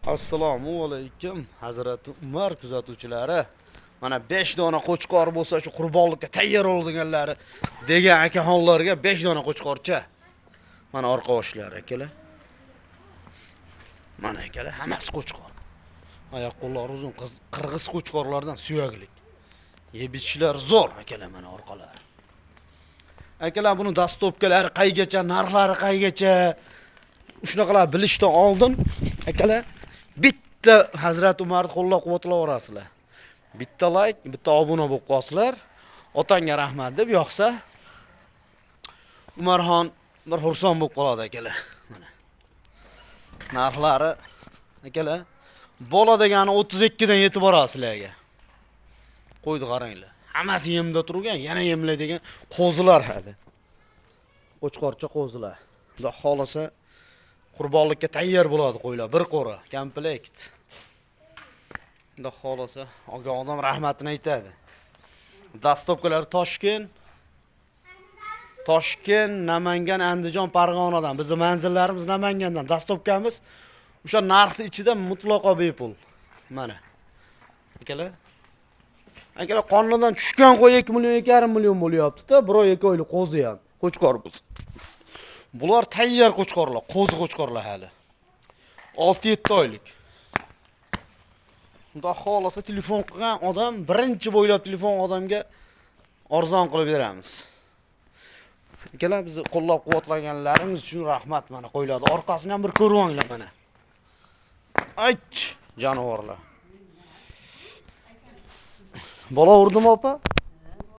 Assalomu alaykum Hazrati Umar kuzatuvchilari. Mana 5 dona qo'chqor bo'lsa shu qurbonlikka tayyor bo'lganlari degan akaxonlarga 5 dona qo'chqorcha. Mana orqa oshlari akalar. Mana akalar hammasi qo'chqor. Oyoq qo'llari uzun qirg'iz qo'chqorlardan suyaklik. Yeb ichishlar zo'r akalar mana orqalari. Akalar buni dastopkalari qaygacha, narxlari qaygacha shunaqalar bilishdan oldin akalar bitta Hazrat Umarni qo'llab-quvvatlayverasizlar. Bitta like, bitta obuna bo'lib qolsizlar. Otangga rahmat deb yoqsa Umarxon bir xursand bo'lib qoladi akalar. Mana. Narxlari akalar bola degani 32 dan yetib borasizlarga. Qo'ydi qaranglar. Hammasi yemda turgan, yana yemlaydigan qo'zilar hali. Qo'chqorcha qo'zilar. Xudo xolasa qurbonlikka tayyor bo'ladi qo'ylar, bir qo'ra, komplekt. Xudo xolasa olgan odam rahmatini aytadi. Dastopkalar Toshkent, Namangan, Andijon, Farg'onadan. Bizning manzillarimiz Namangandan. Dastopkamiz o'sha narxning ichida mutlaqo bepul. Mana. Akalar qonundan tushgan qo'y 2 million 2,5 million bo'lyapti-da, birov 2 oylik qo'zi ham, qo'chqor bu. Bular tayyor qo'chqorlar, qo'zi qo'chqorlar hali. 6-7 oylik. Xudo xolasa telefon qilgan odam, birinchi bo'ylab telefon odamga arzon qilib beramiz. Akalar bizni qo'llab-quvvatlaganlaringiz uchun rahmat. Mana qo'yiladi. Orqasini ham bir ko'rib olinglar mana. Ayt, jonivorlar. Bola urdimi opa?